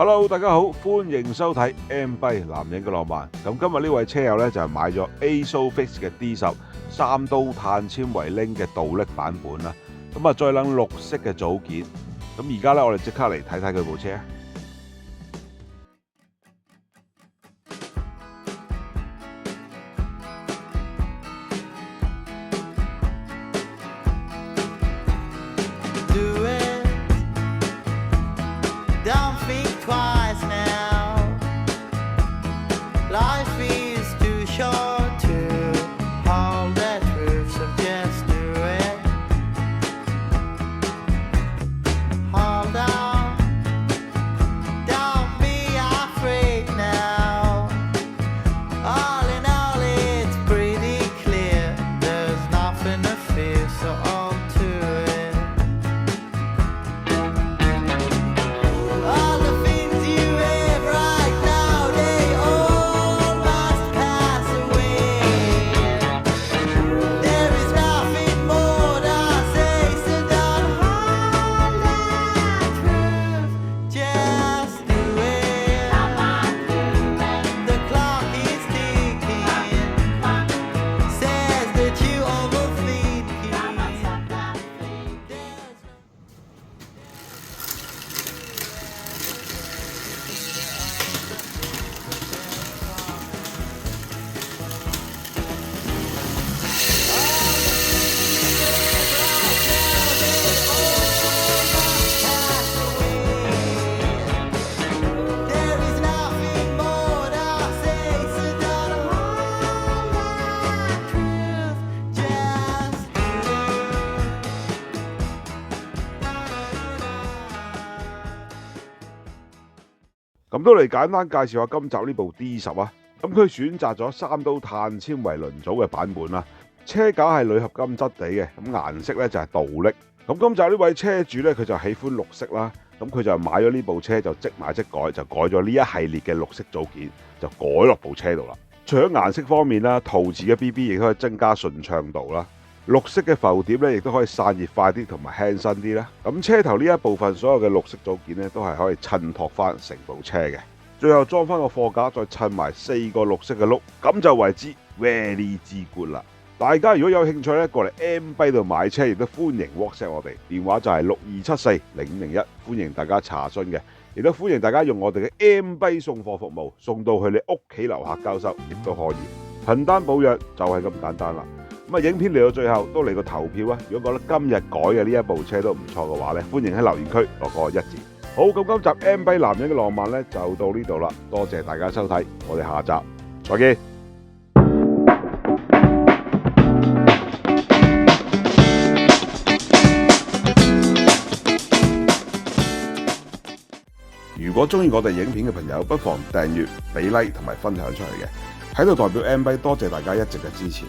Hello， 大家好，歡迎收睇 M 幣男人嘅浪漫。咁今日呢位車友呢，就係買咗 ASOFIX 嘅 D10 三刀碳纖維拎嘅倒拎版本啦。咁啊，再諗綠色嘅組件。咁而家呢，我哋即刻嚟睇睇佢部車。Don't think twice now. Life is too short to hold the truth, so just do it. Hold on, don't be afraid now. All in all, it's pretty clear. There's nothing to fear, so on to it. All the things you have right now, they all must pass away. There is nothing more to say, so don't hold that truth, just do it. The clock is ticking, says that you overthinking. There's 咁都嚟簡單介紹下今集呢部 D10 啊。咁佢選擇咗三刀碳纖維輪組嘅版本啦。車架係鋁合金質地嘅，咁顏色咧就係倒拎。咁今集呢位車主咧，佢就喜歡綠色啦。咁佢就買咗呢部車就即買即改，就改咗呢一系列嘅綠色組件，就改落部車度啦。除咗顏色方面啦，陶瓷嘅 BB 亦都可以增加順暢度啦。綠色嘅浮點咧，亦都可以散熱快啲同埋輕身啲啦。咁車頭呢一部分所有嘅綠色組件咧，都係可以襯托翻成部車嘅。最後裝翻個貨架，再襯埋4個綠色嘅轆，咁就為之 very good 啦。大家如果有興趣咧，過嚟 M 幣度買車，亦都歡迎 WhatsApp 我哋，電話就係62740501，歡迎大家查詢嘅，亦都歡迎大家用我哋嘅 M 幣送貨服務，送到去你屋企樓下交收，亦都可以。憑單保養就係咁簡單啦。咁啊，影片嚟到最後都嚟個投票啊！如果覺得今日改嘅呢一部車都唔錯嘅話咧，歡迎喺留言區落個1字。好，咁今集 M 幣男人嘅浪漫咧就到呢度啦，多謝大家收睇，我哋下集再見。如果中意我哋影片嘅朋友，不妨訂閱、俾 like 同埋分享出去嘅，喺度代表 M 幣多謝大家一直嘅支持。